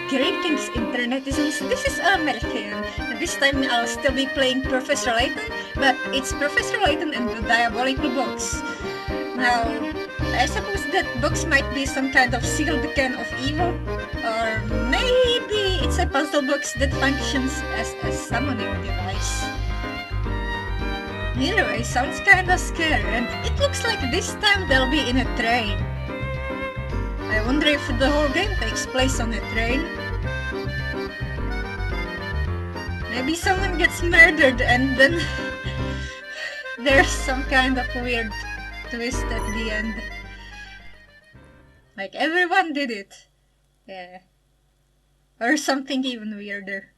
Greetings, internetizens. This is Elmerthien, and this time I'll still be playing Professor Layton, but it's Professor Layton and the Diabolical box. Now, I suppose that box might be some kind of sealed can of evil, or maybe it's a puzzle box that functions as a summoning device. Either way, sounds kinda scary, and it looks like this time they'll be in a train. I wonder if the whole game takes place on a train. Maybe someone gets murdered and then there's some kind of weird twist at the end. Like everyone did it. Yeah. Or something even weirder.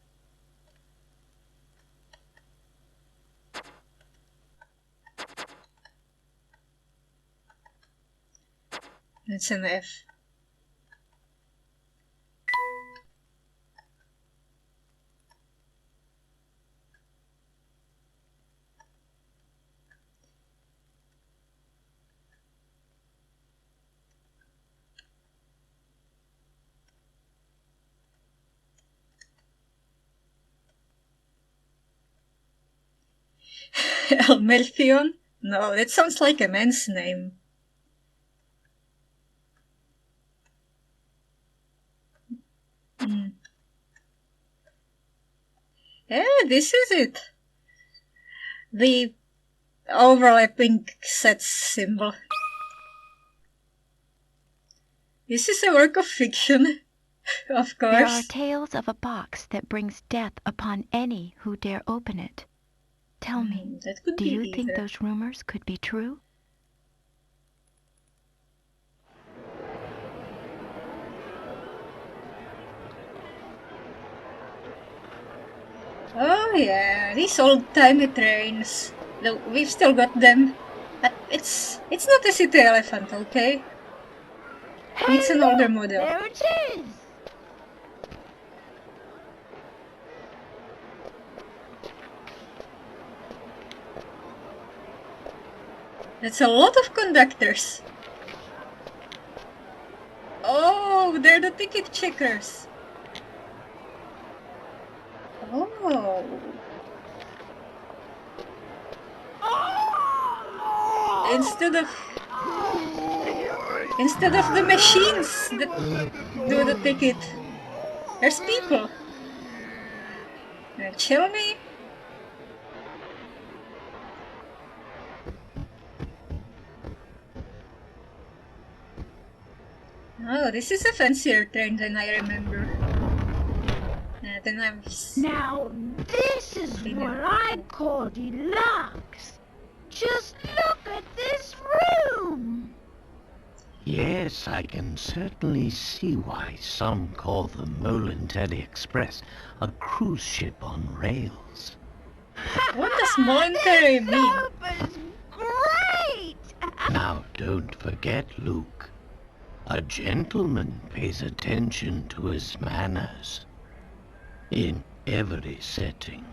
It's an F. Elmerthien? No, that sounds like a man's name. Yeah, this is it. The overlapping set symbol. This is a work of fiction, of course. There are tales of a box that brings death upon any who dare open it. Tell me, do you think those rumors could be true? Oh yeah, these old-timey trains. We've still got them. But it's not a city elephant, okay? Hey, it's an older model. There it is! That's a lot of conductors. Oh, they're the ticket checkers. Oh. Instead of the machines that do the ticket, there's people. Chill me. Oh, this is a fancier train than I remember. Now, this is what I call deluxe. Just look at this room! Yes, I can certainly see why some call the Molentelli Express a cruise ship on rails. What does Molentelli mean? It's great! Now, don't forget, Luke. A gentleman pays attention to his manners. In every setting.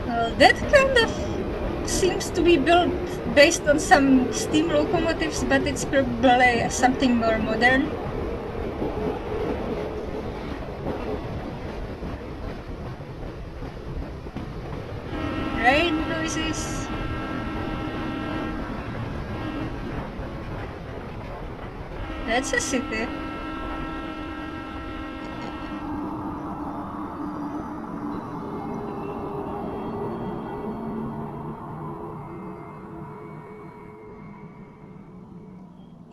Well, that kind of seems to be built based on some steam locomotives, but it's probably something more modern. Rain noises. That's a city.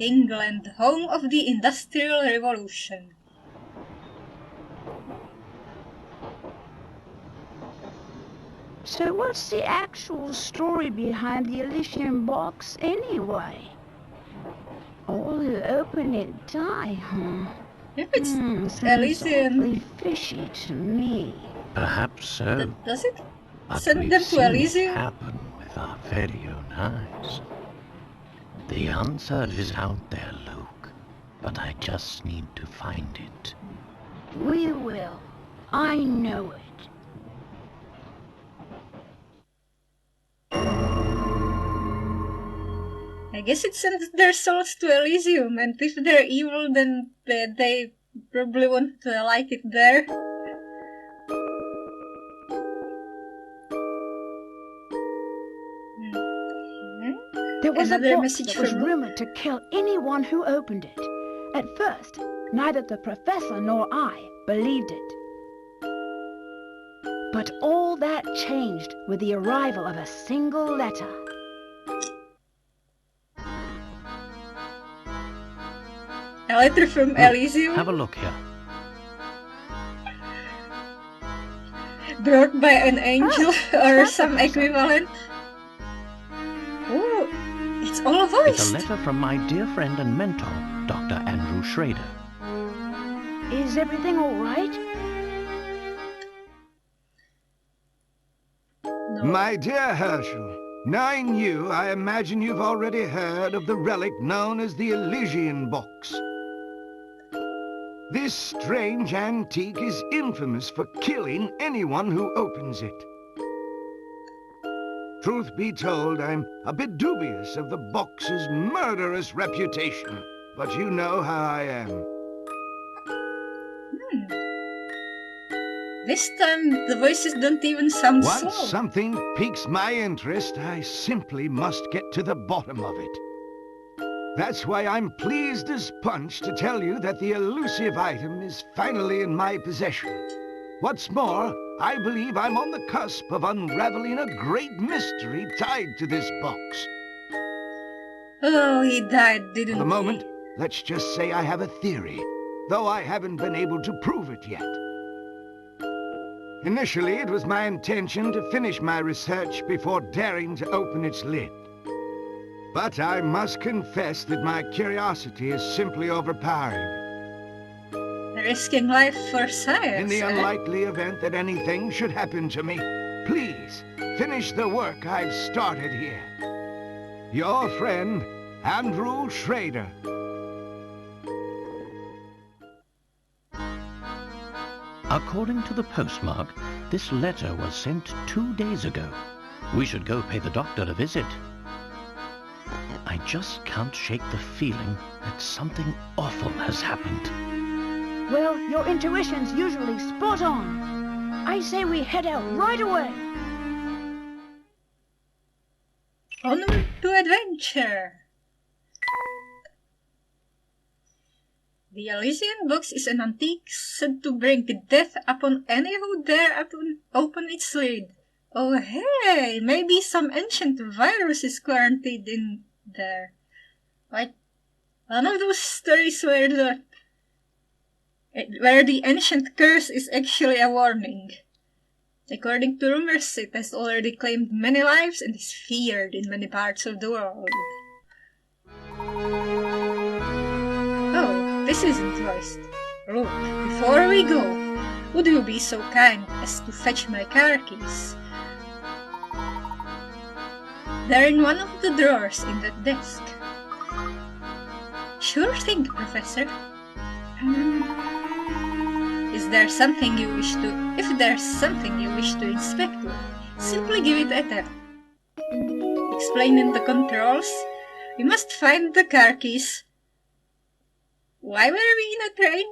England, home of the Industrial Revolution. So what's the actual story behind the Elysium box anyway? All who open it die, huh? Yeah, it's Sounds Elysium. awfully fishy to me. Perhaps so. Does it But send we've them to seen it Elysium? happen with our very own eyes. The answer is out there, Luke, but I just need to find it. We will. I know it. I guess it sends their souls to Elysium, and if they're evil, then they probably won't like it there. There was Another a box message that was from Luke. rumored to kill anyone who opened it. At first, neither the professor nor I believed it. But all that changed with the arrival of a single letter. A letter from Elysium, Have a look here. brought by an angel or that's some awesome. equivalent. Oh, it's all It's voiced. a letter from my dear friend and mentor, Dr. Andrew Schrader. Is everything all right? No. My dear Herschel, knowing you, I imagine you've already heard of the relic known as the Elysian box. This strange antique is infamous for killing anyone who opens it. Truth be told, I'm a bit dubious of the box's murderous reputation, but you know how I am. This time, the voices don't even sound Once slow. something piques my interest, I simply must get to the bottom of it. That's why I'm pleased as punch to tell you that the elusive item is finally in my possession. What's more, I believe I'm on the cusp of unraveling a great mystery tied to this box. Oh, he died, didn't For the he? moment, let's just say I have a theory, though I haven't been able to prove it yet. Initially, it was my intention to finish my research before daring to open its lid. But I must confess that my curiosity is simply overpowering. Risking life for science. In the eh? unlikely event that anything should happen to me, please finish the work I've started here. Your friend, Andrew Schrader. According to the postmark, this letter was sent 2 days ago. We should go pay the doctor a visit. I just can't shake the feeling that something awful has happened. Well, your intuition's usually spot on. I say we head out right away. Onward to adventure. The Elysian box is an antique said to bring death upon any who dare open its lid. Oh hey, maybe some ancient virus is quarantined in there. Like one of those stories where the ancient curse is actually a warning. According to rumors, it has already claimed many lives and is feared in many parts of the world. Oh, this isn't voiced. Look, before we go, would you be so kind as to fetch my car keys? They're in one of the drawers in that desk. Sure thing, Professor. If there's something you wish to inspect, simply give it a tap. Explaining the controls, we must find the car keys. Why were we in a train?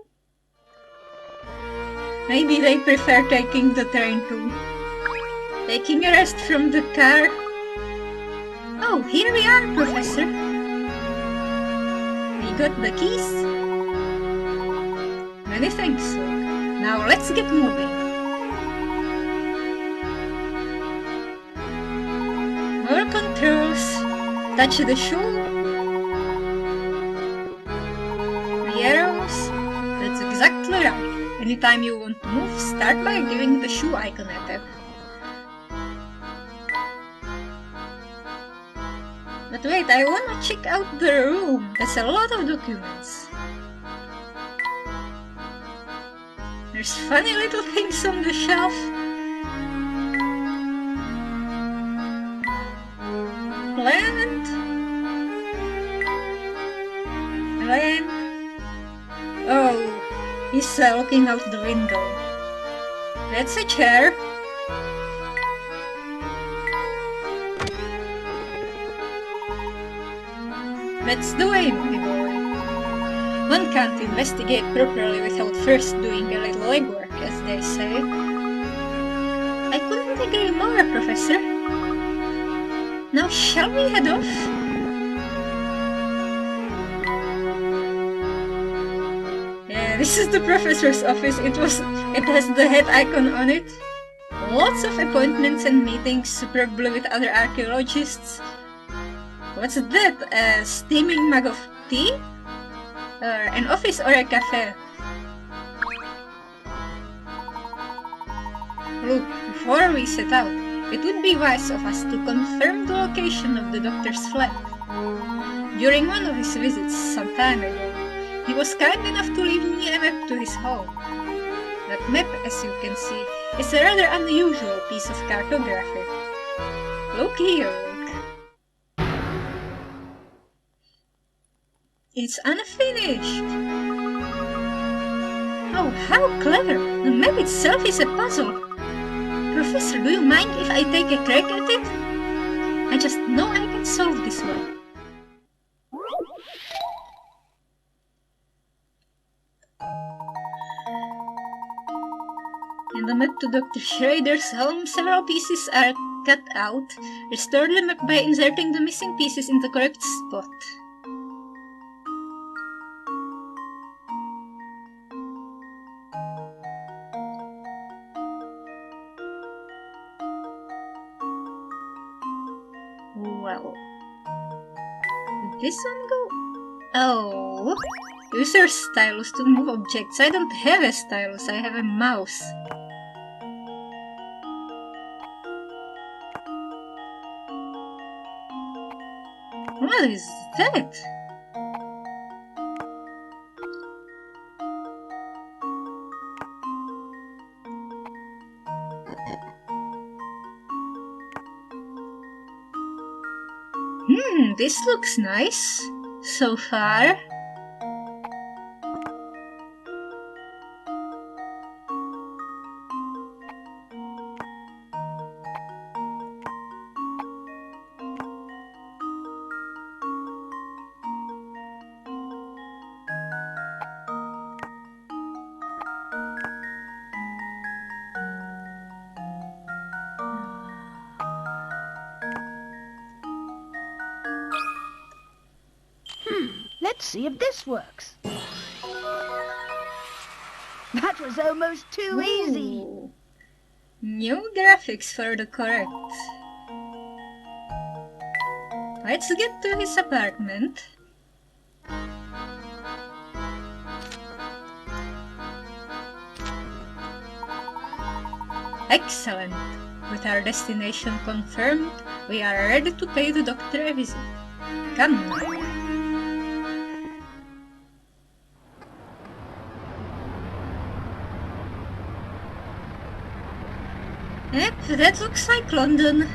Maybe they prefer taking the train too. Taking a rest from the car. Oh, here we are, Professor. We got the keys. Many thanks, Luke. Now let's get moving. More controls. Touch the shoe. The arrows. That's exactly right. Anytime you want to move, start by giving the shoe icon a tap. But wait, I wanna check out the room. That's a lot of documents. There's funny little things on the shelf. Planet. lamp. Oh, he's looking out the window. That's a chair. That's the way, my boy. One can't investigate properly without first doing a little legwork, as they say. I couldn't agree more, Professor. Now shall we head off? Yeah, this is the professor's office. It has the head icon on it. Lots of appointments and meetings, probably with other archaeologists. What's that? A steaming mug of tea? An office or a cafe? Look, before we set out, it would be wise of us to confirm the location of the doctor's flat. During one of his visits some time ago, he was kind enough to leave me a map to his home. That map, as you can see, is a rather unusual piece of cartography. Look here, look. It's unfinished. Oh, how clever! The map itself is a puzzle. Professor, do you mind if I take a crack at it? I just know I can solve this one. In the map to Dr. Schrader's home, several pieces are cut out. Restore the map by inserting the missing pieces in the correct spot. Well, did this one go? Oh, use your stylus to move objects. I don't have a stylus, I have a mouse. What is that? This looks nice so far. Let's see if this works. That was almost too easy. New graphics for the correct. Let's get to his apartment. Excellent. With our destination confirmed, we are ready to pay the doctor a visit. Come now. Yep, that looks like London.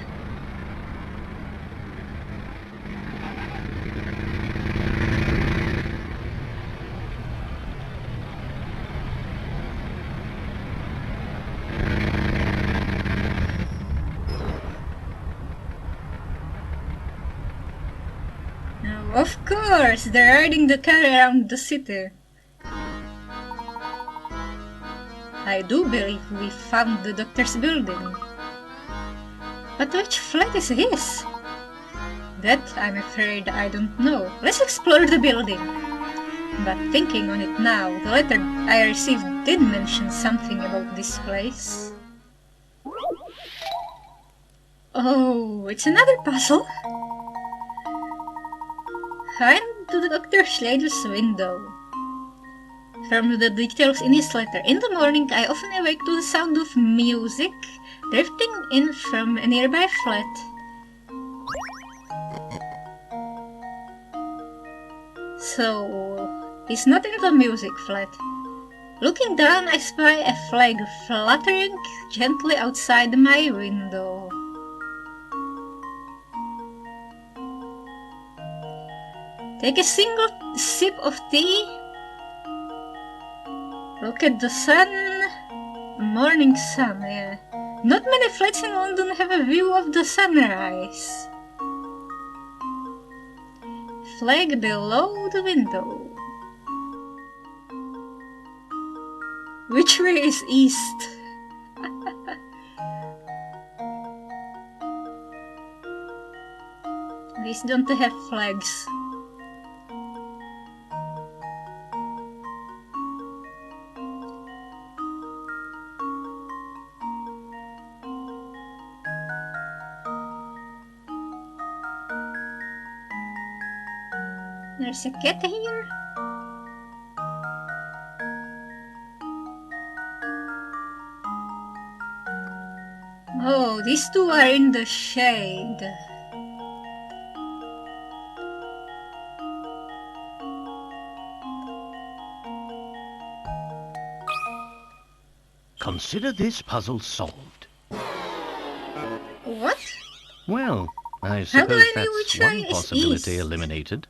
Now, of course, they're riding the car around the city. I do believe we found the doctor's building. But which flat is his? That, I'm afraid, I don't know. Let's explore the building. But thinking on it now, the letter I received did mention something about this place. Oh, it's another puzzle. Find the Dr. Schrader's window. From the details in his letter, in the morning I often awake to the sound of music drifting in from a nearby flat. So, he's not in the music flat. Looking down, I spy a flag fluttering gently outside my window. Take a single sip of tea. Look at the sun. Morning sun, yeah. Not many flats in London have a view of the sunrise. Flag below the window. Which way is east? These don't have flags. There's a cat here. Oh, these two are in the shade. Consider this puzzle solved. What? Well, I How do suppose I know that's which way one is possibility east? eliminated.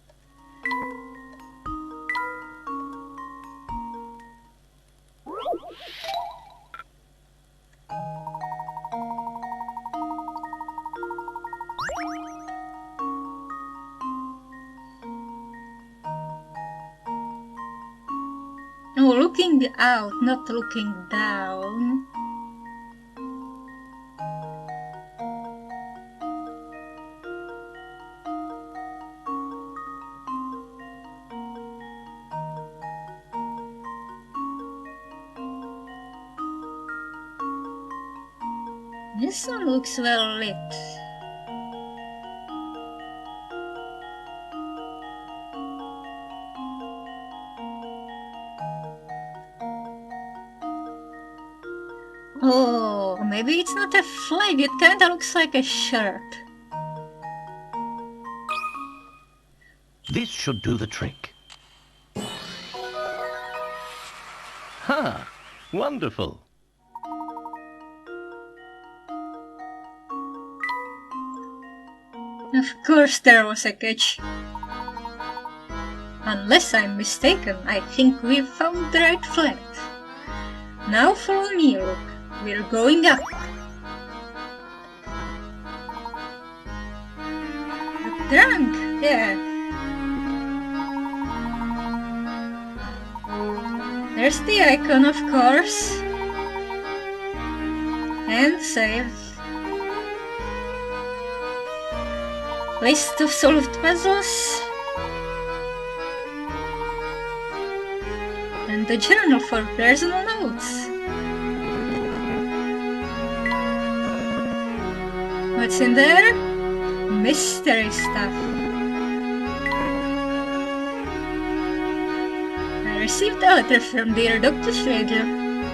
No, looking out, not looking down. This one looks well lit. Oh, maybe it's not a flag, it kinda looks like a shirt. This should do the trick. Ha! Wonderful! Of course there was a catch. Unless I'm mistaken, I think we've found the right flag. Now follow me, look. We're going up. The trunk, yeah. There's the icon, of course. And save. List of solved puzzles. And the journal for personal notes. What's in there? Mystery stuff. I received a letter from dear Dr. Schrader,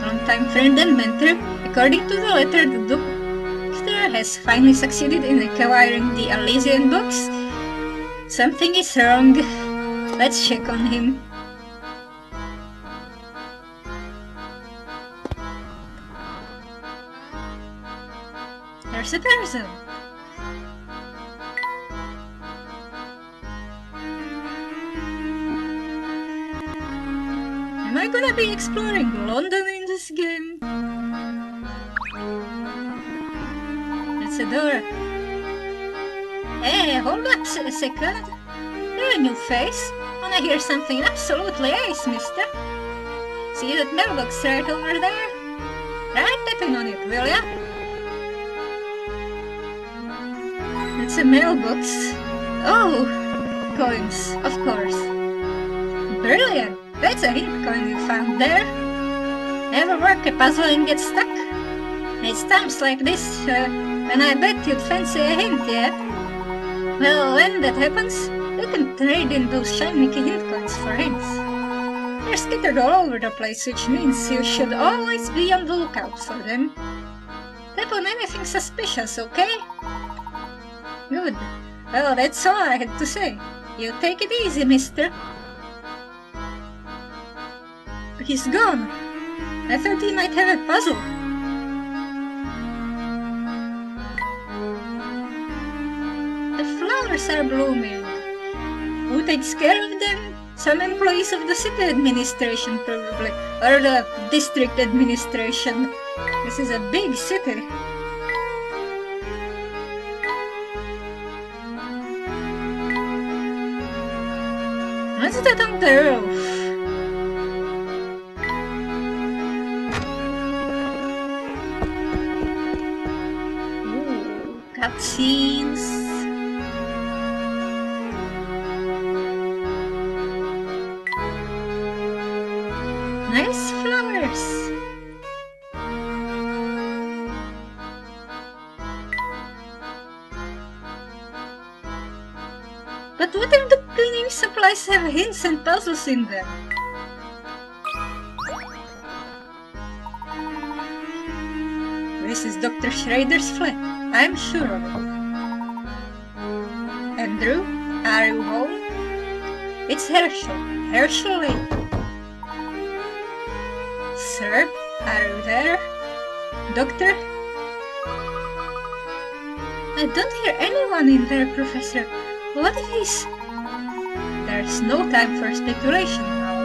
longtime friend and mentor. According to the letter, the doctor has finally succeeded in acquiring the Elysium box. Something is wrong. Let's check on him. There's a person. Am I gonna be exploring London in this game? That's a door. Hey, hold up a second. You're a new face. Wanna hear something absolutely ace, mister? See that mailbox right over there? Try tapping on it, will ya? It's a mailbox. Oh, coins, of course. Brilliant! That's a hint coin you found there. Ever work a puzzle and get stuck? It's times like this when I bet you'd fancy a hint, yeah? Well, when that happens, you can trade in those shiny hint coins for hints. They're scattered all over the place, which means you should always be on the lookout for them. Tap on anything suspicious, okay? Good. Well, that's all I had to say. You take it easy, mister. He's gone. I thought he might have a puzzle. The flowers are blooming. Who takes care of them? Some employees of the city administration, probably. Or the district administration. This is a big city. What's that on the roof? Ooh, cutscenes. Nice flowers. But what if the cleaning supplies have hints and puzzles in them? This is Dr. Schrader's flat. I'm sure of it. Andrew, are you home? It's Herschel. Herschel Layton. Sir, are you there? Doctor? I don't hear anyone in there, Professor. What if he's... There's no time for speculation now.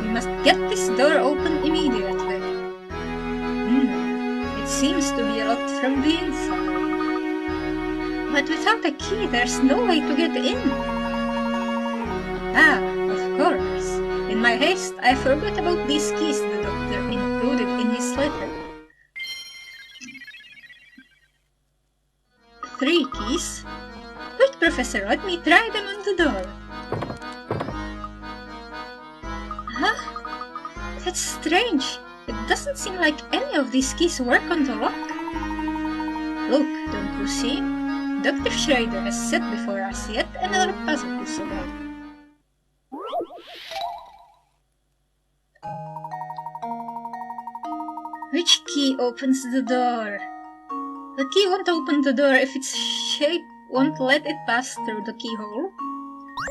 We must get this door open immediately. It seems to be locked from the inside. But without a key, there's no way to get in. Ah, of course. In my haste, I forgot about these keys the doctor included in his letter. 3 keys? Wait, Professor, let me try them on the door. Huh? That's strange. It doesn't seem like any of these keys work on the lock. Look, don't you see? Dr. Schrader has set before us yet another puzzle to solve. Which key opens the door? The key won't open the door if its shape won't let it pass through the keyhole.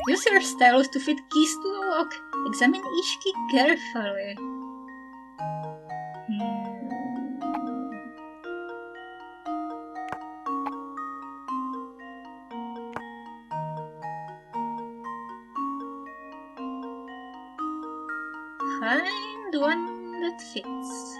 Use your stylus to fit keys to the lock. Examine each key carefully. Find one that fits.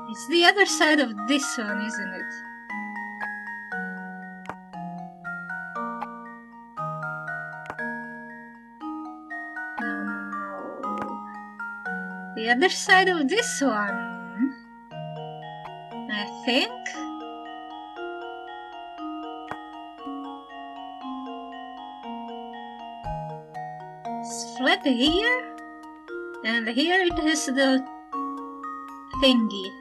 It's the other side of this one, isn't it? No. The other side of this one, I think. It's flat here, and here it has the thingy.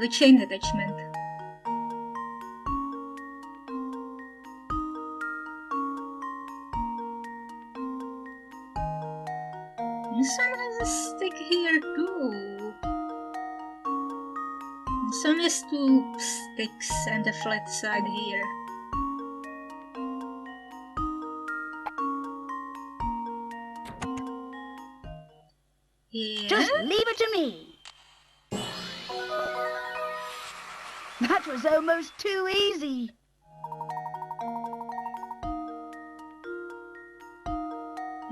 The chain attachment. This one has a stick here too. This one has 2 sticks and a flat side here. Yeah. Just leave it to me. That was almost too easy.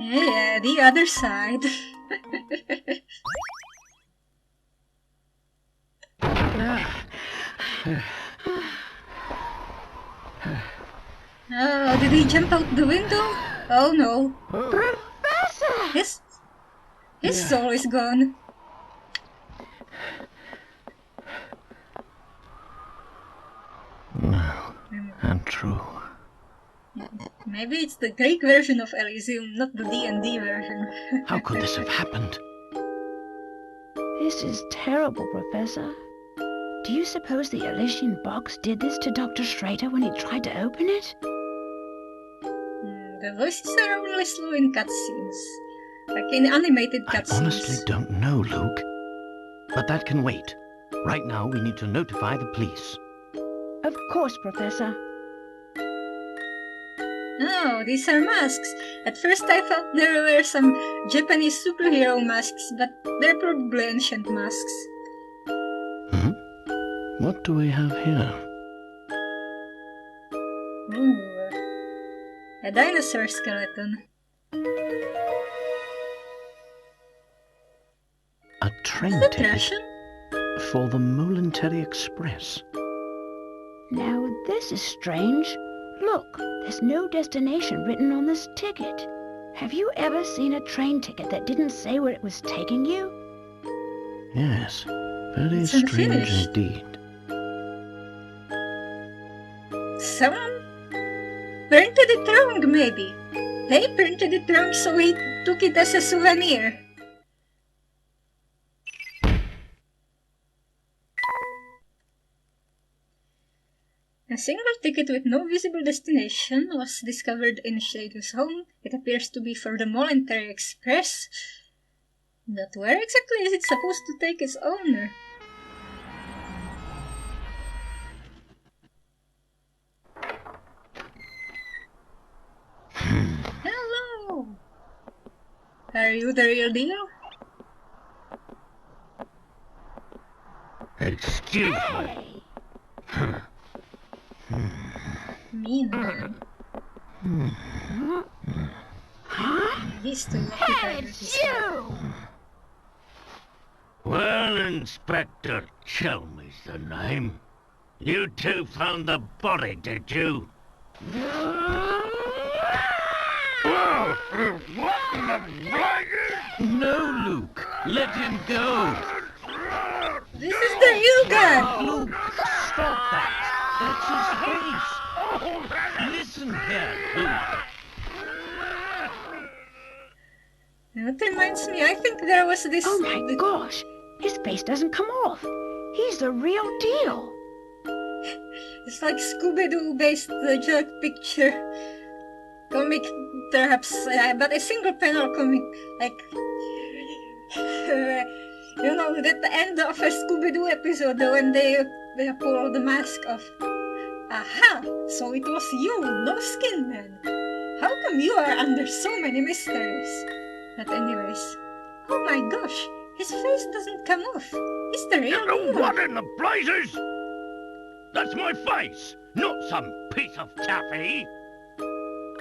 Yeah, the other side. Oh, did he jump out the window? Oh no. Professor! His soul is gone. No, untrue. Maybe it's the Greek version of Elysium, not the D&D version. How could this have happened? This is terrible, Professor. Do you suppose the Elysian box did this to Dr. Schrader when he tried to open it? The voices are only slow in cutscenes. Like in animated cutscenes. I honestly don't know, Luke. But that can wait. Right now, we need to notify the police. Of course, Professor. Oh, these are masks. At first I thought there were some Japanese superhero masks, but they're probably ancient masks. What do we have here? Ooh, a dinosaur skeleton. A train Is that ticket Russian? for the Momentary Express. Now, this is strange. Look, there's no destination written on this ticket. Have you ever seen a train ticket that didn't say where it was taking you? Yes, very It's strange unfinished. indeed. Someone printed it wrong, maybe. They printed it wrong, so he took it as a souvenir. A single ticket with no visible destination was discovered in Shado's home. It appears to be for the Momentary Express. But where exactly is it supposed to take its owner? Hello! Are you the real deal? Excuse me. Mean man. He's too occupied with his You! Well, Inspector Chelmey's the name. You two found the body, did you? No, Luke. Let him go. This is the real guy! Luke, stop that. That's his face. Listen here, Luke. That reminds me, I think there was this... Oh my gosh! His face doesn't come off. He's the real deal. It's like Scooby-Doo based joke picture. Comic, perhaps, but a single panel comic. Like, you know, at the end of a Scooby-Doo episode when they pull the mask off. Aha! So it was you, no skin man. How come you are under so many mysteries? But anyways, oh my gosh, his face doesn't come off. It's the real deal. What in the blazes? That's my face, not some piece of taffy.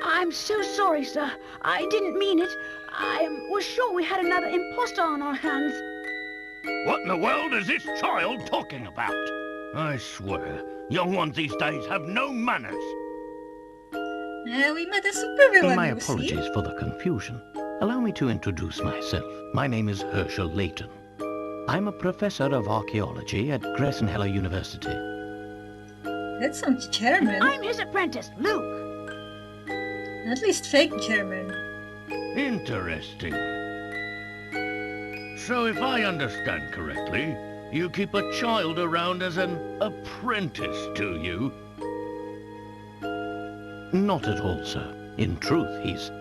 I'm so sorry, sir. I didn't mean it. I was sure we had another imposter on our hands. What in the world is this child talking about? I swear, young ones these days have no manners. We met a supervillain, My you see. apologies for the confusion. Allow me to introduce myself. My name is Herschel Layton. I'm a professor of archaeology at Greek University. That sounds German. I'm his apprentice, Luke. At least fake German. Interesting. So if I understand correctly, you keep a child around as an apprentice, do you? Not at all, sir. In truth, he's...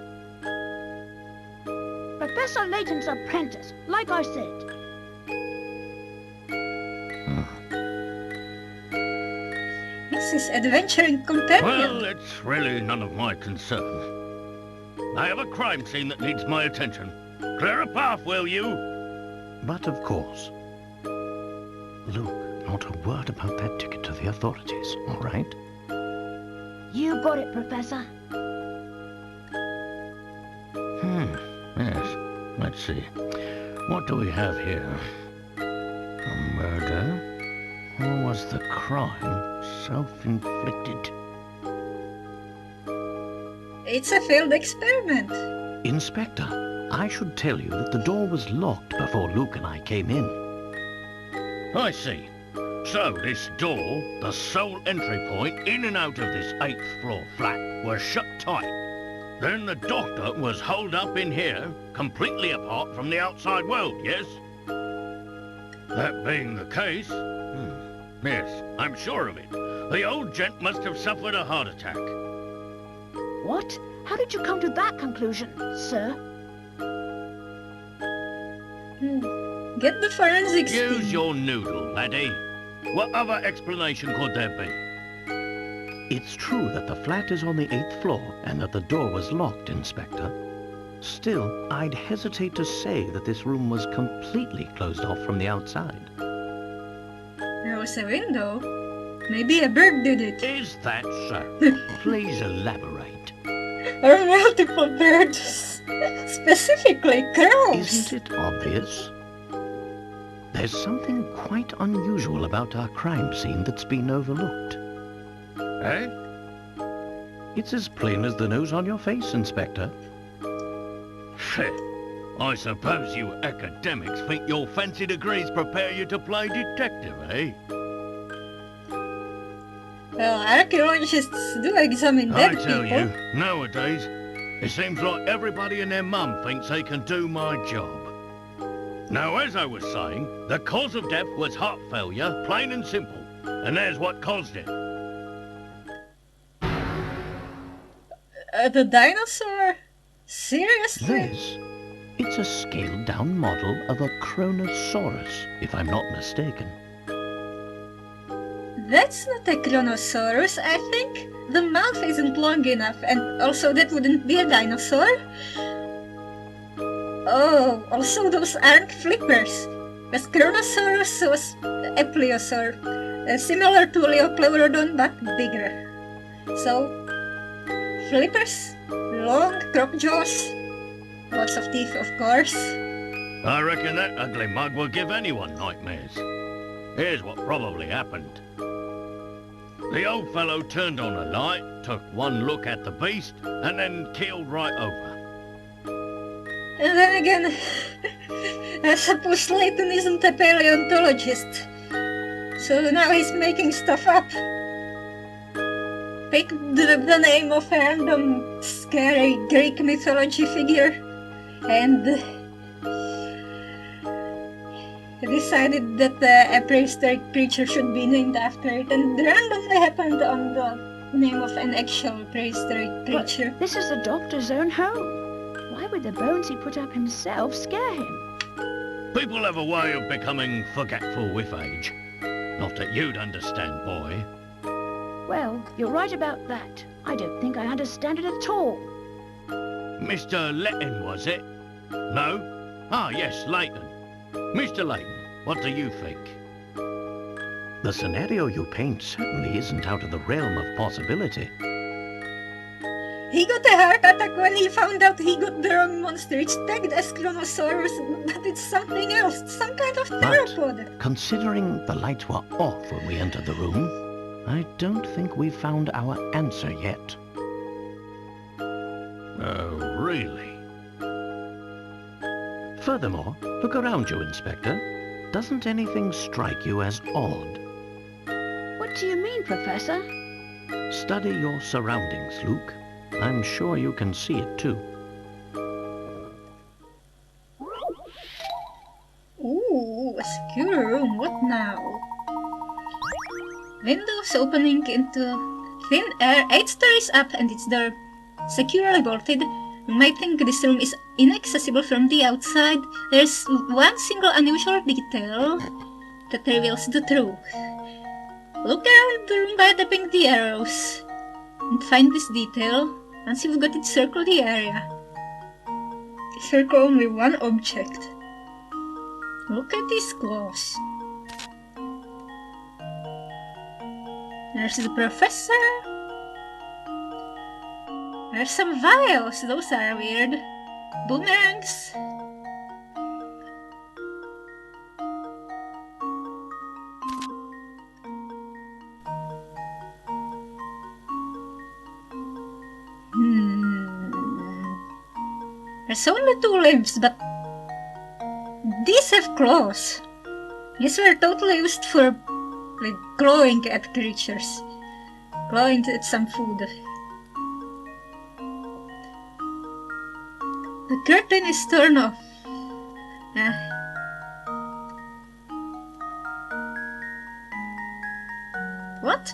Professor Layton's apprentice, like I said. This is adventuring companion. Well, it's really none of my concern. I have a crime scene that needs my attention. Clear a path, will you? But of course. Luke, not a word about that ticket to the authorities, all right? You got it, Professor. Yes. Let's see. What do we have here? A murder? Or was the crime self-inflicted? It's a failed experiment. Inspector, I should tell you that the door was locked before Luke and I came in. I see. So this door, the sole entry point in and out of this 8th floor flat, was shut tight. Then the doctor was holed up in here, completely apart from the outside world, yes? That being the case... yes, I'm sure of it. The old gent must have suffered a heart attack. What? How did you come to that conclusion, sir? Get the forensics team. Use your noodle, laddie. What other explanation could there be? It's true that the flat is on the 8th floor and that the door was locked, Inspector. Still, I'd hesitate to say that this room was completely closed off from the outside. There was a window. Maybe a bird did it. Is that so? Please elaborate. Or multiple birds. Specifically crows. Isn't it obvious? There's something quite unusual about our crime scene that's been overlooked. Eh? It's as plain as the nose on your face, Inspector. I suppose you academics think your fancy degrees prepare you to play detective, eh? Well, archaeologists do examine I dead tell people. you, nowadays, it seems like everybody and their mum thinks they can do my job. Now, as I was saying, the cause of death was heart failure, plain and simple. And there's what caused it. The dinosaur? Seriously? Liz, it's a scaled-down model of a Kronosaurus, if I'm not mistaken. That's not a Kronosaurus, I think. The mouth isn't long enough, and also that wouldn't be a dinosaur. Oh, also those aren't flippers. Because Kronosaurus was a plesiosaur, similar to Leopleurodon but bigger. So, flippers, long crop jaws, lots of teeth of course. I reckon that ugly mug will give anyone nightmares. Here's what probably happened. The old fellow turned on a light, took one look at the beast, and then keeled right over. And then again, I suppose Layton isn't a paleontologist. So now he's making stuff up. Pick the name of a random scary Greek mythology figure and decided that a prehistoric creature should be named after it, and randomly happened on the name of an actual prehistoric creature. But this is the doctor's own home. Why would the bones he put up himself scare him? People have a way of becoming forgetful with age. Not that you'd understand, boy. Well, you're right about that. I don't think I understand it at all. Mr. Layton, was it? No? Ah, yes, Layton. Mr. Layton, what do you think? The scenario you paint certainly isn't out of the realm of possibility. He got a heart attack when he found out he got the wrong monster. It's tagged as Kronosaurus, but it's something else. Some kind of theropod. Considering the lights were off when we entered the room, I don't think we've found our answer yet. Oh, really? Furthermore, look around you, Inspector. Doesn't anything strike you as odd? What do you mean, Professor? Study your surroundings, Luke. I'm sure you can see it too. Ooh, a secure room. What now? Windows opening into thin air, 8 stories up, and its door securely bolted. You might think this room is inaccessible from the outside. There's one single unusual detail that reveals the truth. Look around the room by tapping the arrows and find this detail. Once you've got it, circle the area. Circle only one object. Look at these claws. There's the professor. There's some vials. Those are weird. Boomerangs. There's only 2 limbs, but these have claws. These were totally used for like clawing at creatures. Clawing at some food. The curtain is torn off. What?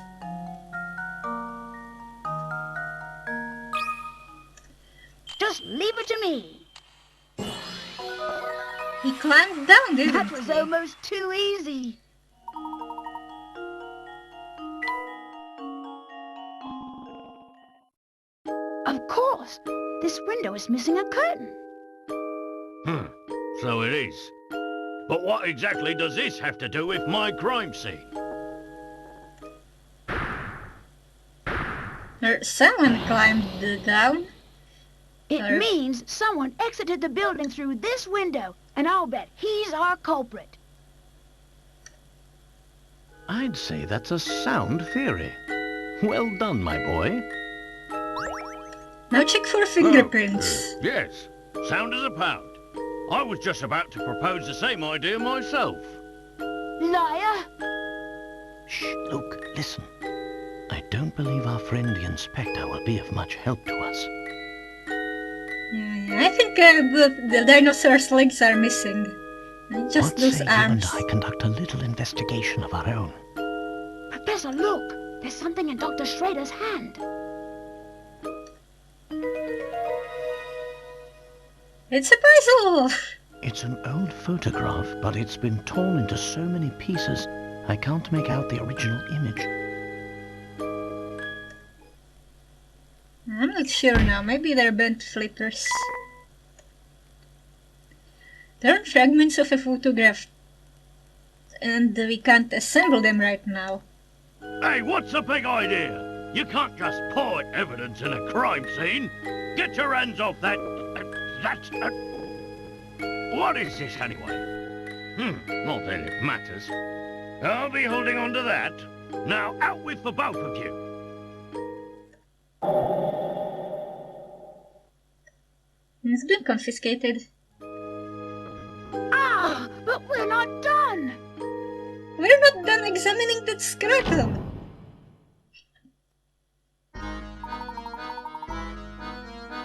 Just leave it to me. He climbed down, didn't That was he? almost too easy. Of course, this window is missing a curtain. So it is. But what exactly does this have to do with my crime scene? Someone climbed down. It means someone exited the building through this window, and I'll bet he's our culprit. I'd say that's a sound theory. Well done, my boy. Now check for fingerprints. Yes, sound as a pound. I was just about to propose the same idea myself. Liar! Shh, Luke, listen. I don't believe our friend the inspector will be of much help to us. Yeah, I think the dinosaur's legs are missing. Just What those say arms. you and I conduct a little investigation of our own? Professor, look! There's something in Dr. Schrader's hand. It's a puzzle! It's an old photograph, but it's been torn into so many pieces, I can't make out the original image. I'm not sure now. Maybe they're bent flippers. There are fragments of a photograph, and we can't assemble them right now. Hey, what's the big idea? You can't just point evidence in a crime scene. Get your hands off that... What is this anyway? Not that it matters. I'll be holding on to that. Now out with the both of you. It's been confiscated. Ah, but we're not done! We're not done examining that scrotum.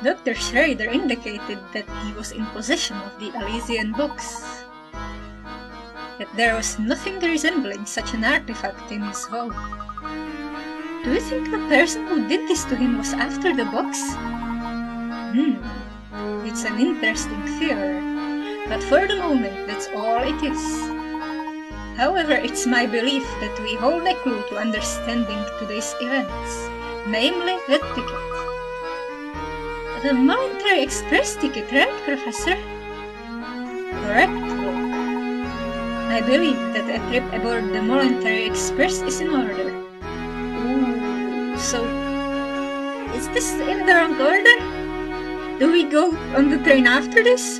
Dr. Schrader indicated that he was in possession of the Elysian box. Yet there was nothing resembling such an artifact in his home. Do you think the person who did this to him was after the box? It's an interesting theory, but for the moment that's all it is. However, it's my belief that we hold a clue to understanding today's events, namely the ticket. The Voluntary Express ticket, right, Professor? Correct, Luke. I believe that a trip aboard the Voluntary Express is in order. Ooh, so is this in the wrong order? Do we go on the train after this?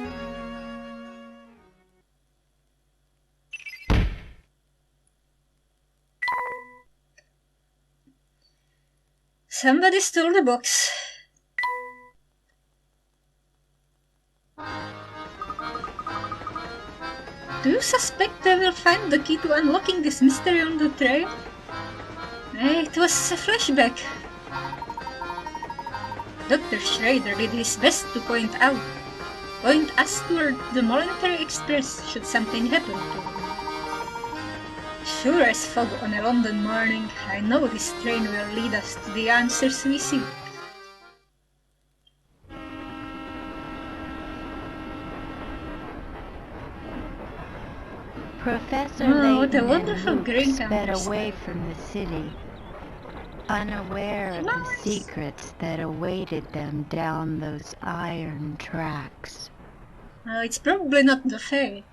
Somebody stole the box. Do you suspect they will find the key to unlocking this mystery on the train? It was a flashback. Dr. Schrader did his best to point us toward the Voluntary Express should something happen to him. Sure as fog on a London morning, I know this train will lead us to the answers we seek. Professor what a Layton wonderful and Luke green sped campus. away from the city, unaware of the secrets that awaited them down those iron tracks. It's probably not the Fae.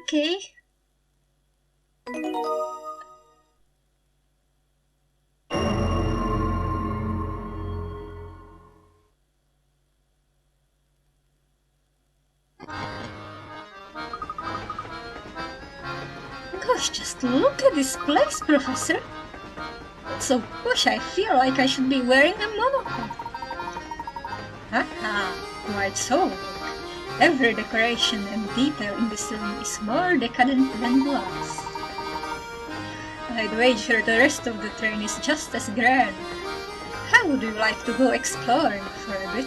Okay. Gosh, just look at this place, Professor. It's so posh, I feel like I should be wearing a monocle. Haha, quite so. Every decoration and detail in this room is more decadent than glass. I'd wager the rest of the train is just as grand. How would you like to go exploring for a bit?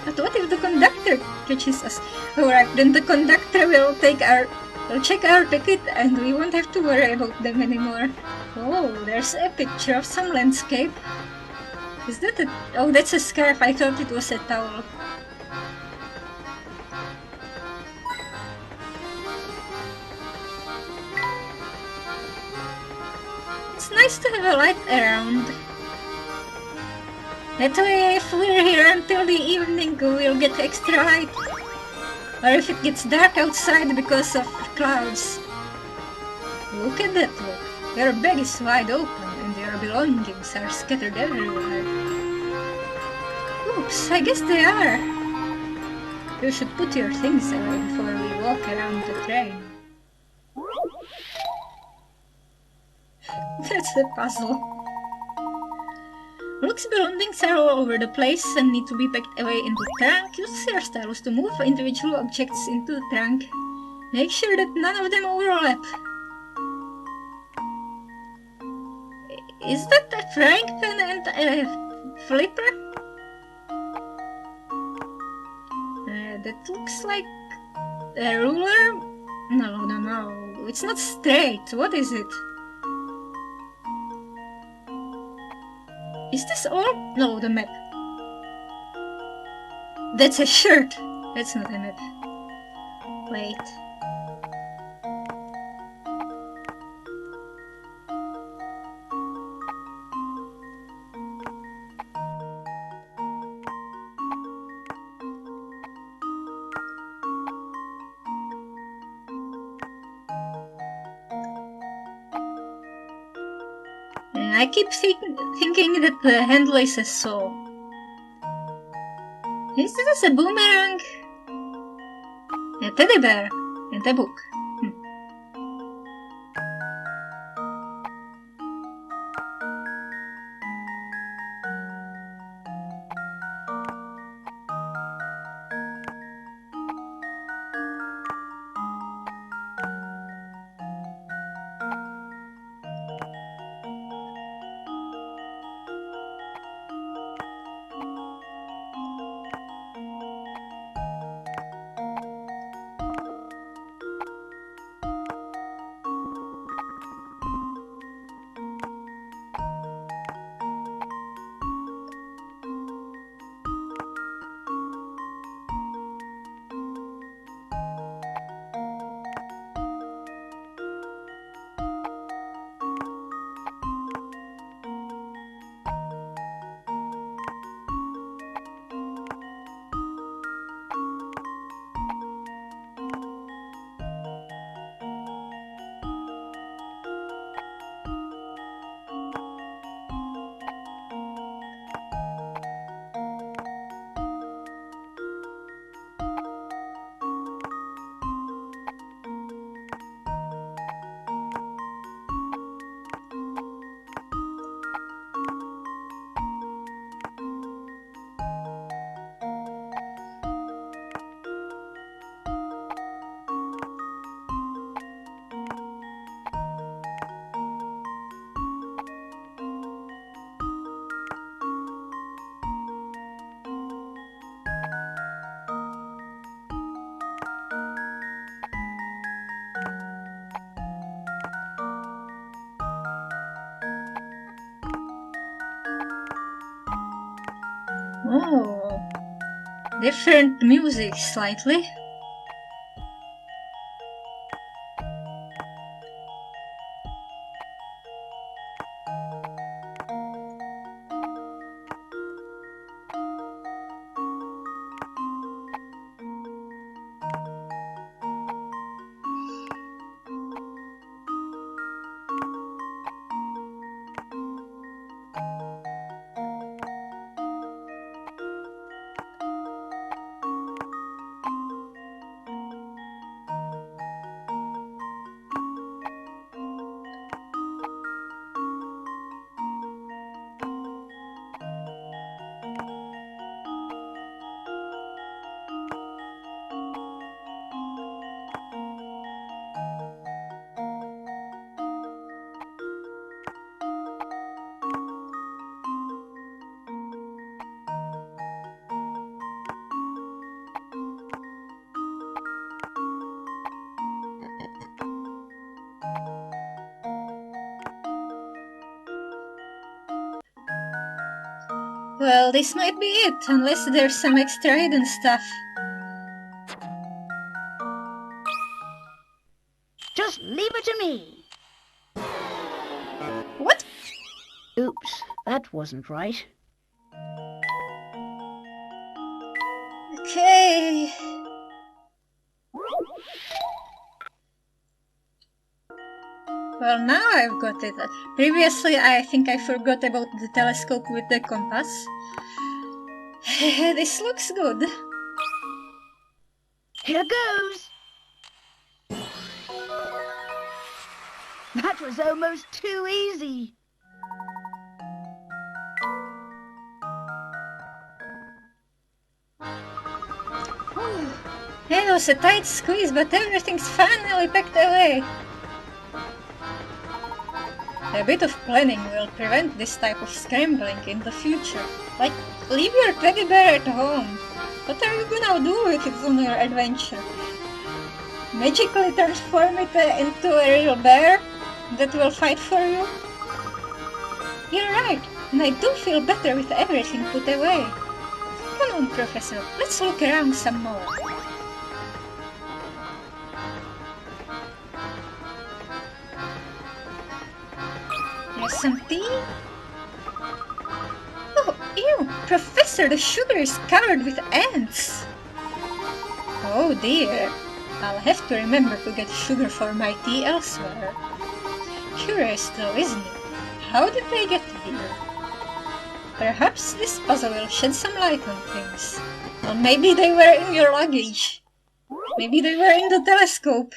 But what if the conductor conductor catches us. Alright, then the conductor will check our ticket and we won't have to worry about them anymore. Oh, there's a picture of some landscape. Is that a... Oh, that's a scarf. I thought it was a towel. It's nice to have a light around. That way, if we're here until the evening, we'll get extra light. Or if it gets dark outside because of clouds. Look at that look. Your bag is wide open and your belongings are scattered everywhere. Oops, I guess they are. You should put your things away before we walk around the train. That's a puzzle. Luke's belongings are all over the place and need to be packed away into the trunk. Use your stylus to move individual objects into the trunk. Make sure that none of them overlap. Is that a frying pan and a flipper? That looks like a ruler? No. It's not straight. What is it? Is this all? No, the map. That's a shirt. That's not a map. Wait. I keep thinking that the handle is a saw. Is this a boomerang? A teddy bear and a book. Oh, different music slightly. Well, this might be it, unless there's some extra hidden stuff. Just leave it to me. What? Oops, that wasn't right. Okay. Well, now I've got it. Previously, I think I forgot about the telescope with the compass. This looks good. Here goes. That was almost too easy. It was a tight squeeze, but everything's finally packed away. A bit of planning will prevent this type of scrambling in the future. Like, leave your teddy bear at home. What are you gonna do with it on your adventure? Magically transform it into a real bear that will fight for you? You're right, and I do feel better with everything put away. Come on, Professor, let's look around some more. There's some tea? Oh, ew! Professor, the sugar is covered with ants! Oh dear, I'll have to remember to get sugar for my tea elsewhere. Curious though, isn't it? How did they get here? Perhaps this puzzle will shed some light on things. Or maybe they were in your luggage. Maybe they were in the telescope.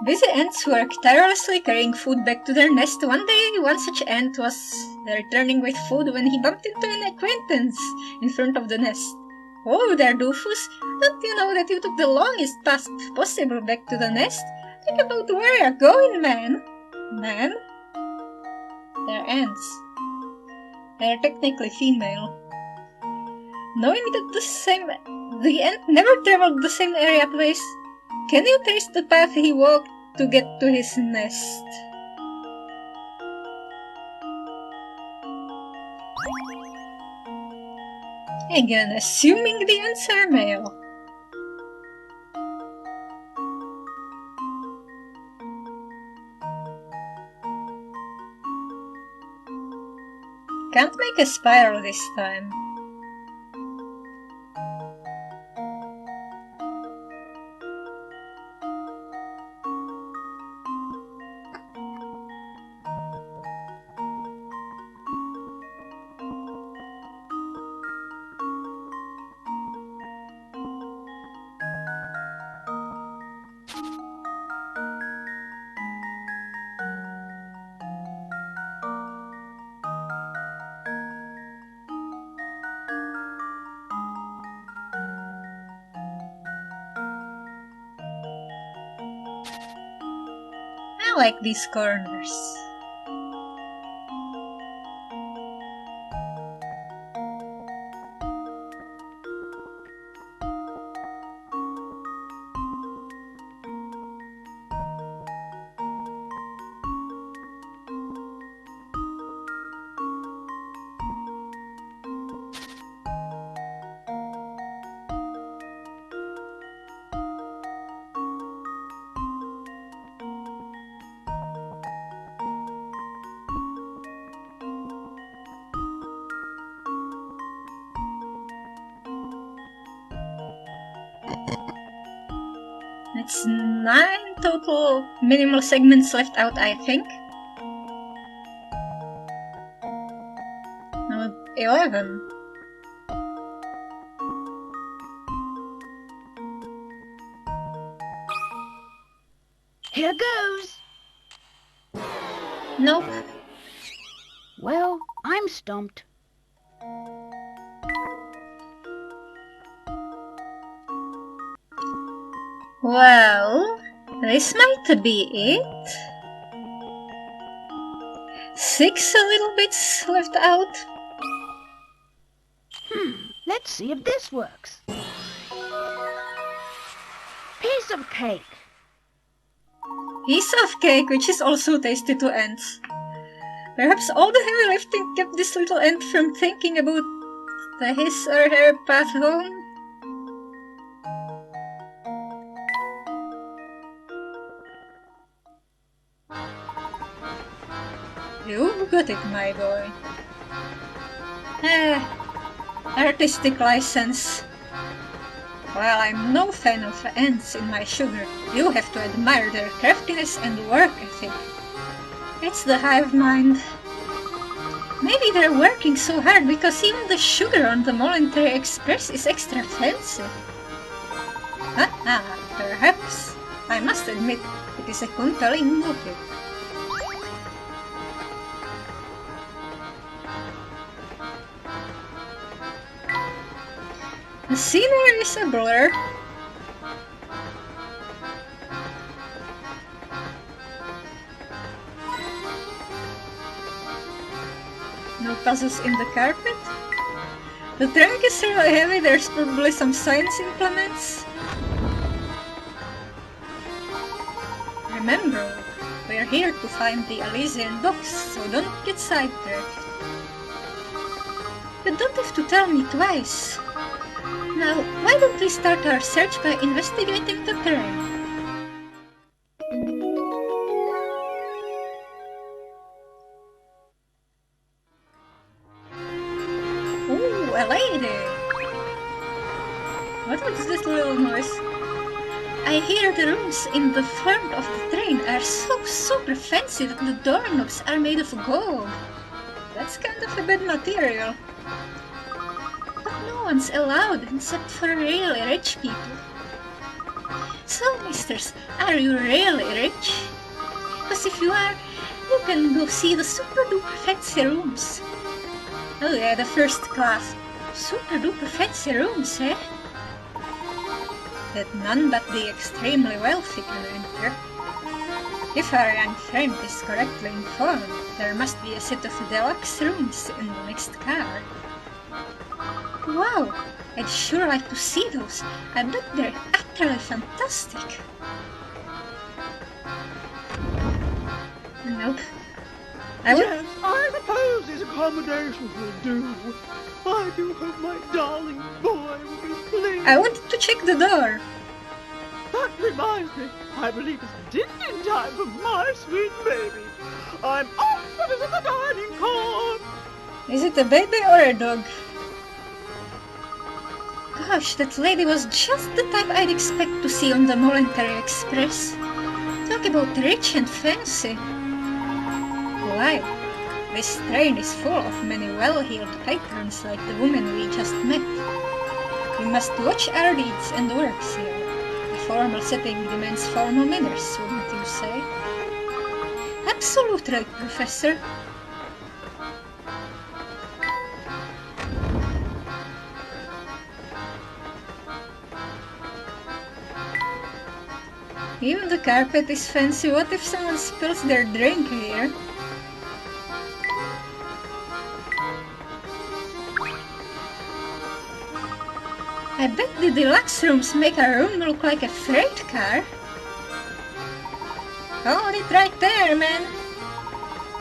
Busy ants work tirelessly carrying food back to their nest. One day, one such ant was returning with food when he bumped into an acquaintance in front of the nest. "Oh there, Doofus! Don't you know that you took the longest path possible back to the nest? Think about where you're going, man!" Man? They're ants. They're technically female. Knowing that the ant never traveled the same area twice, can you trace the path he walked to get to his nest? Again, assuming the ants are male. Can't make a spiral this time. I like these corners. It's 9 total minimal segments left out, I think. No, 11. Here goes. Nope. Well, I'm stumped. Well, this might be it. 6 little bits left out. Let's see if this works. Piece of cake. Piece of cake, which is also tasty to ants. Perhaps all the heavy lifting kept this little ant from thinking about his or her path home. You've got it, my boy. Artistic license. While I'm no fan of ants in my sugar, you have to admire their craftiness and work ethic. It's the hive mind. Maybe they're working so hard because even the sugar on the Voluntary Express is extra fancy. Perhaps. I must admit, it is a compelling motive. The scenery is a blur. No puzzles in the carpet. The trunk is really heavy, there's probably some science implements. Remember, we're here to find the Elysian box, so don't get sidetracked. You don't have to tell me twice. Now, why don't we start our search by investigating the terrain? Ooh, a lady! What was this little noise? I hear the rooms in the front of the train are so super fancy that the doorknobs are made of gold. That's kind of a bad material. No one's allowed except for really rich people. So, misters, are you really rich? Because if you are, you can go see the super duper fancy rooms. Oh yeah, the first class. Super duper fancy rooms, eh? That none but the extremely wealthy can enter. If our young friend is correctly informed, there must be a set of deluxe rooms in the next car. Wow, I'd sure like to see those. I bet they're utterly fantastic. Nope. Yes, I suppose these accommodations will do. I do hope my darling boy will be pleased. I wanted to check the door. That reminds me, I believe it's dinner time for my sweet baby. I'm off to visit the dining car. Is it a baby or a dog? Gosh, that lady was just the type I'd expect to see on the Voluntary Express. Talk about rich and fancy. Why? This train is full of many well-heeled patrons like the woman we just met. We must watch our deeds and works here. A formal setting demands formal manners, wouldn't you say? Absolutely, Professor. Even the carpet is fancy. What if someone spills their drink here? I bet the deluxe rooms make our room look like a freight car. Hold it right there, man.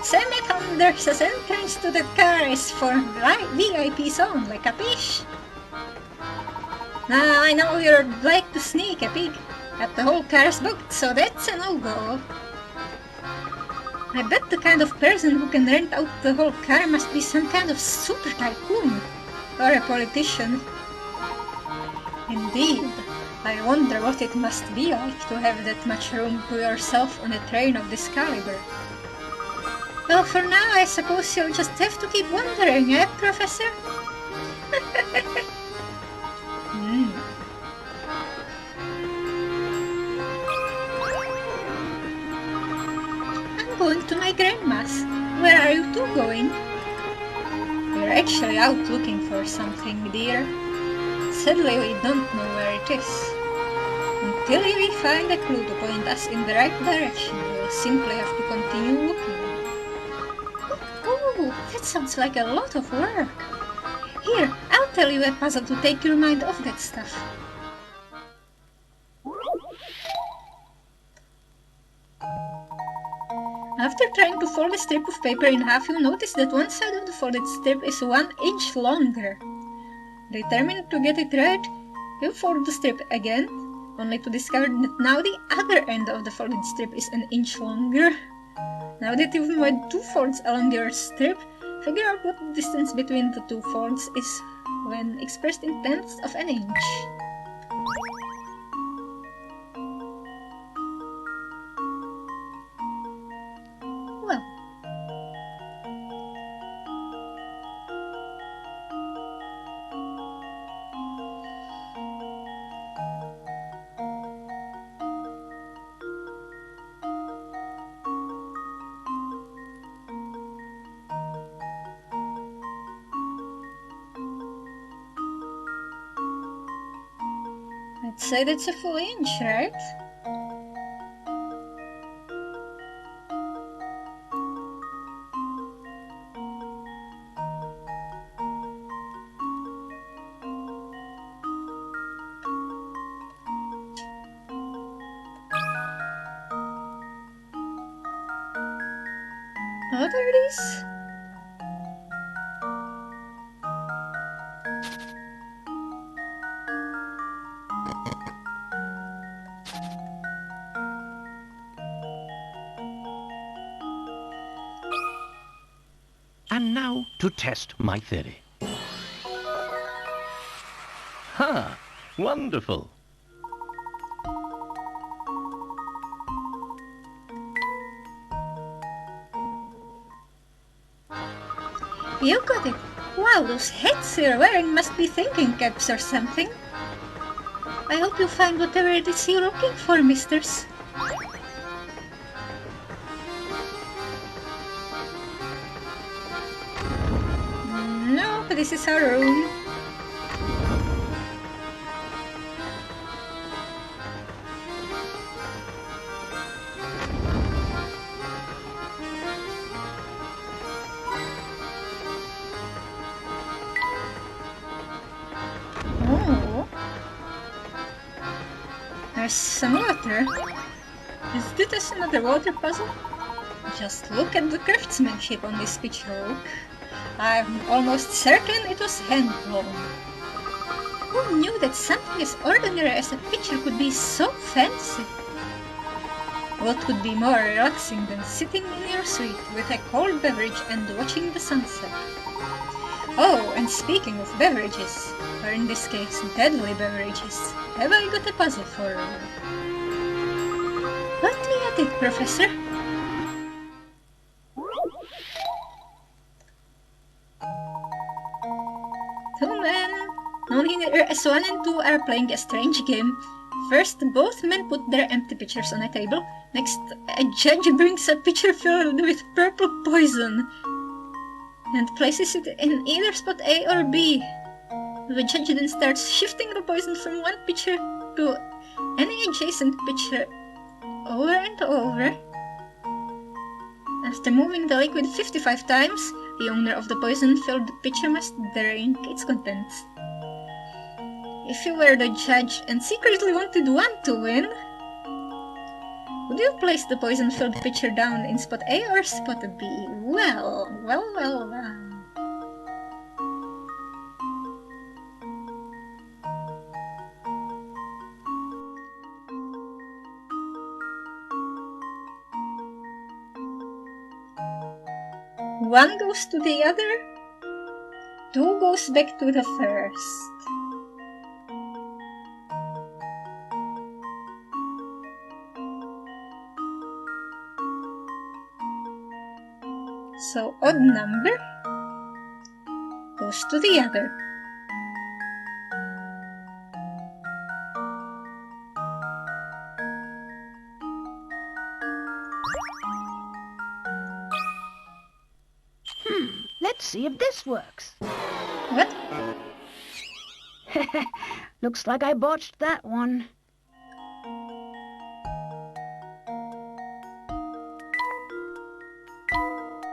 Semi-conductor's entrance to the car is for VIPs only, capiche? Now I know you'd like to sneak a peek. But the whole car's booked, so that's a no-go. I bet the kind of person who can rent out the whole car must be some kind of super tycoon. Or a politician. Indeed. I wonder what it must be like to have that much room to yourself on a train of this caliber. Well, for now, I suppose you'll just have to keep wondering, eh, Professor? I'm going to my grandma's. Where are you two going? We're actually out looking for something, dear. Sadly, we don't know where it is. Until we find a clue to point us in the right direction, we'll simply have to continue looking. Oh, that sounds like a lot of work. Here, I'll tell you a puzzle to take your mind off that stuff. A After trying to fold a strip of paper in half, you notice that one side of the folded strip is 1 inch longer. Determined to get it right, you fold the strip again, only to discover that now the other end of the folded strip is 1 inch longer. Now that you've made 2 folds along your strip, figure out what the distance between the 2 folds is when expressed in tenths of an inch. Well, I'd say that's a full inch, right? What are these? And now to test my theory. Ha! Wonderful! You got it! Wow, those hats you're wearing must be thinking caps or something. I hope you find whatever it is you're looking for, misters. No, this is our room. Oh. There's some water. Is this another water puzzle? Just look at the craftsmanship on this pitchfork. I'm almost certain it was hand-blown. Who knew that something as ordinary as a pitcher could be so fancy? What could be more relaxing than sitting in your suite with a cold beverage and watching the sunset? Oh, and speaking of beverages, or in this case, deadly beverages, have I got a puzzle for you? Let me at it, Professor. Two men, known here as 1 and 2, are playing a strange game. First, both men put their empty pitchers on a table. Next, a judge brings a pitcher filled with purple poison and places it in either spot A or B. The judge then starts shifting the poison from one pitcher to any adjacent pitcher over and over. After moving the liquid 55 times, the owner of the poison-filled pitcher must drink its contents. If you were the judge and secretly wanted one to win, would you place the poison-filled pitcher down in spot A or spot B? Well. One goes to the other, 2 goes back to the first. So odd number goes to the other. Let's see if this works. What? Looks like I botched that one.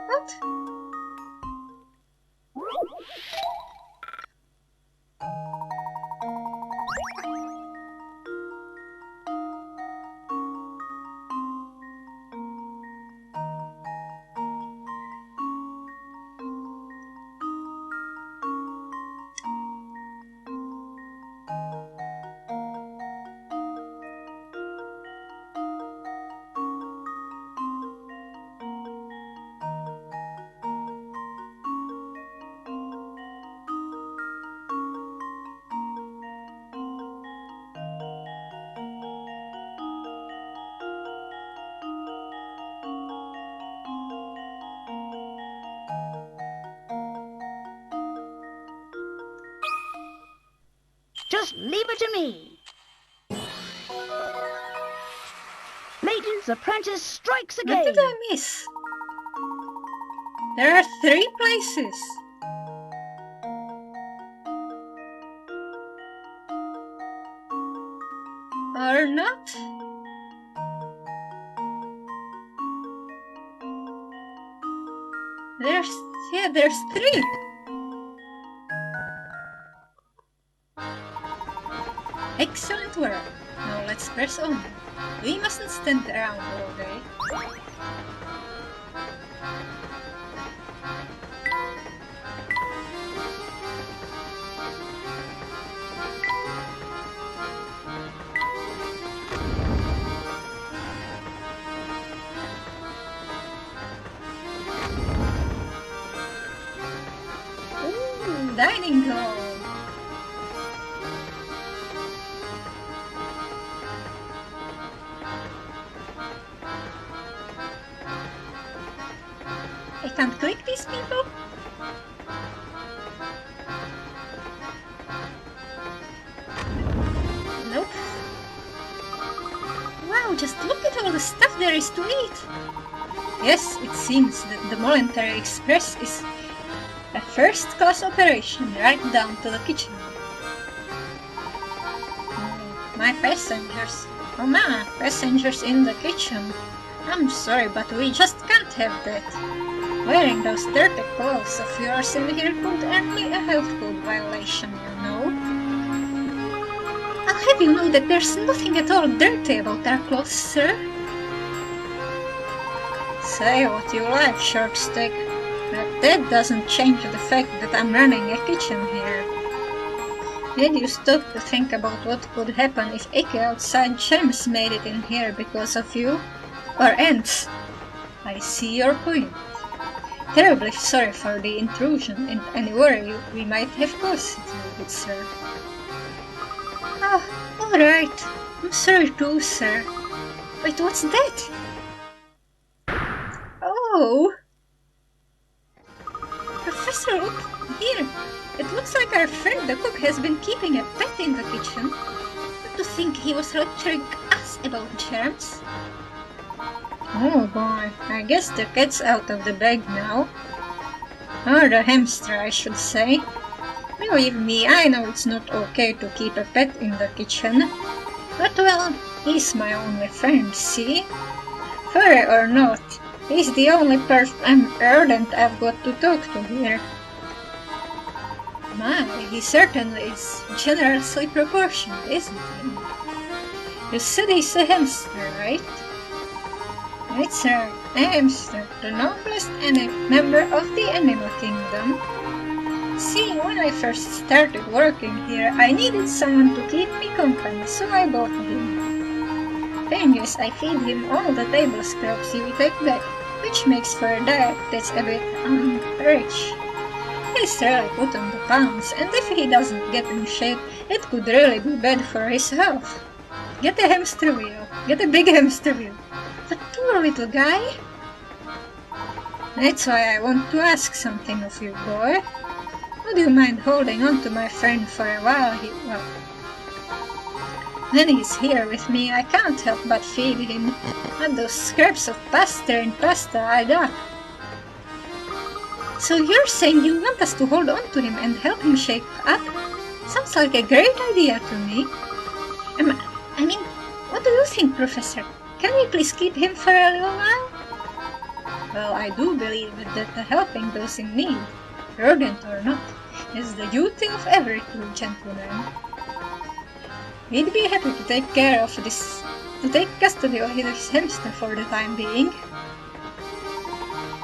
What? Just leave it to me. Layton's apprentice strikes again. What did I miss? There are 3 places. Or not? There's 3. Excellent work. Now let's press on. We mustn't stand around all day. Ooh, dining hall. I can't click these people? Nope. Wow, just look at all the stuff there is to eat! Yes, it seems that the Voluntary Express is a first-class operation right down to the kitchen. My passengers. Oh man, passengers in the kitchen. I'm sorry, but we just can't have that. Wearing those dirty clothes of yours in here could earn me a health code violation, you know. I'll have you know that there's nothing at all dirty about our clothes, sir. Say what you like, short stick, but that doesn't change the fact that I'm running a kitchen here. Did you stop to think about what could happen if icky outside germs made it in here because of you? Or ants? I see your point. Terribly sorry for the intrusion and any worry we might have caused you, good sir. Ah, alright. I'm sorry too, sir. Wait, what's that? Oh! Professor, look here. It looks like our friend the cook has been keeping a pet in the kitchen. Not to think he was lecturing us about germs. Oh boy, I guess the cat's out of the bag now. Or the hamster, I should say. Believe me, I know it's not okay to keep a pet in the kitchen. But well, he's my only friend, see? Furry or not, he's the only rodent I've got to talk to here. My, he certainly is generously proportioned, isn't he? You said he's a hamster, right? That's right, a hamster, the noblest member of the animal kingdom. See, when I first started working here, I needed someone to keep me company, so I bought him. Thing is, I feed him all the table scraps you take back, which makes for a diet that's a bit, rich. He's really put on the pounds, and if he doesn't get in shape, it could really be bad for his health. Get a hamster wheel. Get a big hamster wheel. But poor little guy. That's why I want to ask something of you, boy. Would you mind holding on to my friend for a while? When he's here with me, I can't help but feed him on those scraps of pasta and pasta I got. So you're saying you want us to hold on to him and help him shape up? Sounds like a great idea to me. I mean, what do you think, Professor? Can we please keep him for a little while? Well, I do believe that helping those in need, rodent or not, is the duty of every true gentleman. We'd be happy to take custody of this hamster for the time being.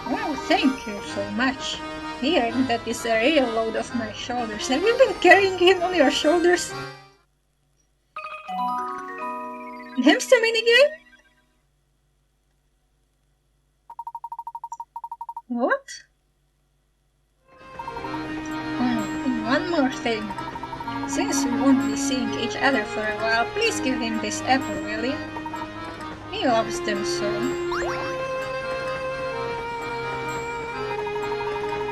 Well, thank you so much. Here, that is a real load off my shoulders. Have you been carrying him on your shoulders? Hamster minigame? What? And one more thing. Since we won't be seeing each other for a while, please give him this apple, will you? He loves them so.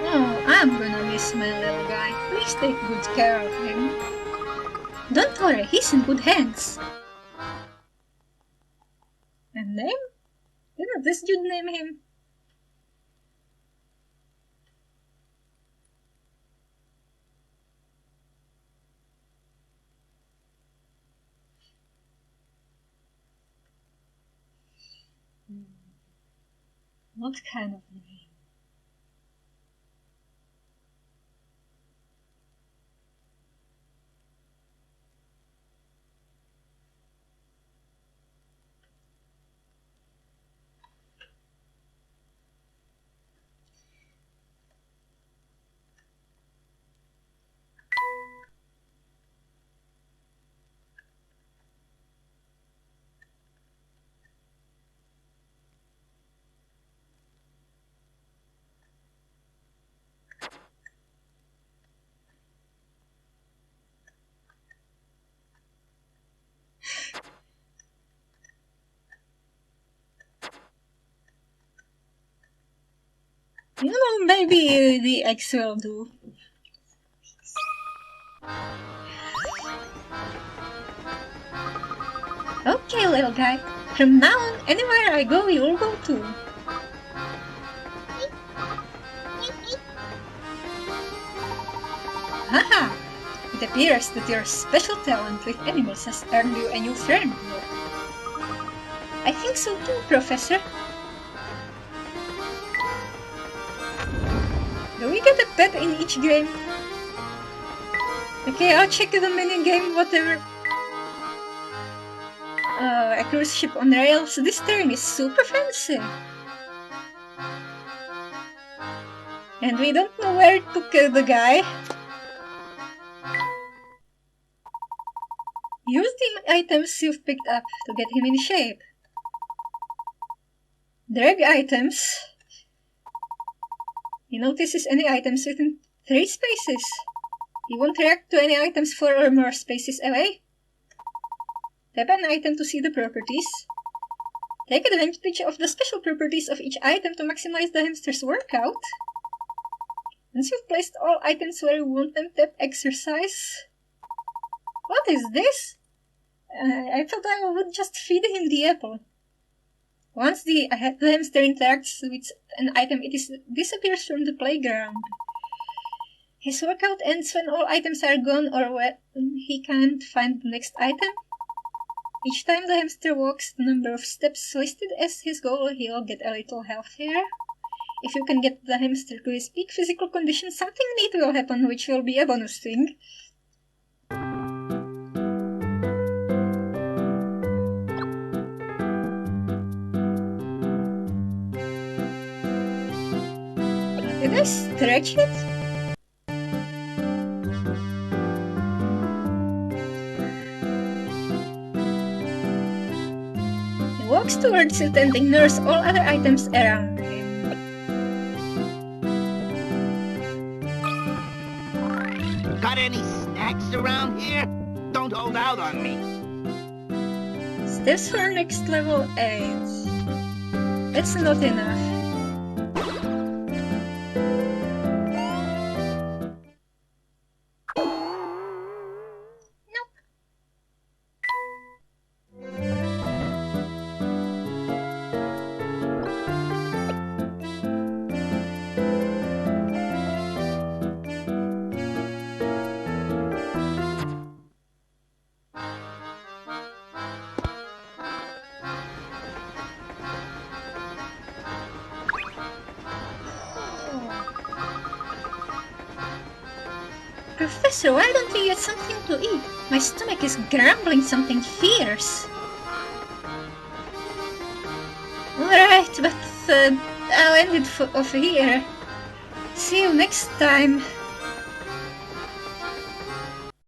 Oh, I'm gonna miss my little guy. Please take good care of him. Don't worry, he's in good hands. And name? Didn't this dude name him? What kind of name? You know, maybe the X will do. Okay, little guy. From now on, anywhere I go, you'll go too. Haha! It appears that your special talent with animals has earned you a new friend. I think so too, Professor. Do we get a pet in each game? Okay, I'll check the mini-game, whatever. A cruise ship on rails. This term is super fancy. And we don't know where to kill the guy. Use the items you've picked up to get him in shape. Drag items. He notices any items within 3 spaces. He won't react to any items 4 or more spaces away. Tap an item to see the properties. Take advantage of the special properties of each item to maximize the hamster's workout. Once you've placed all items where you want them, tap exercise. What is this? I thought I would just feed him the apple. Once the hamster interacts with an item, it disappears from the playground. His workout ends when all items are gone or when he can't find the next item. Each time the hamster walks the number of steps listed as his goal, he'll get a little healthier. If you can get the hamster to his peak physical condition, something neat will happen, which will be a bonus thing. Did I stretch it? He walks towards it and ignores all other items around him. Got any snacks around here? Don't hold out on me. Steps for next level 8. That's not enough. Professor, why don't we get something to eat? My stomach is grumbling something fierce. Alright, but I'll end it off here. See you next time.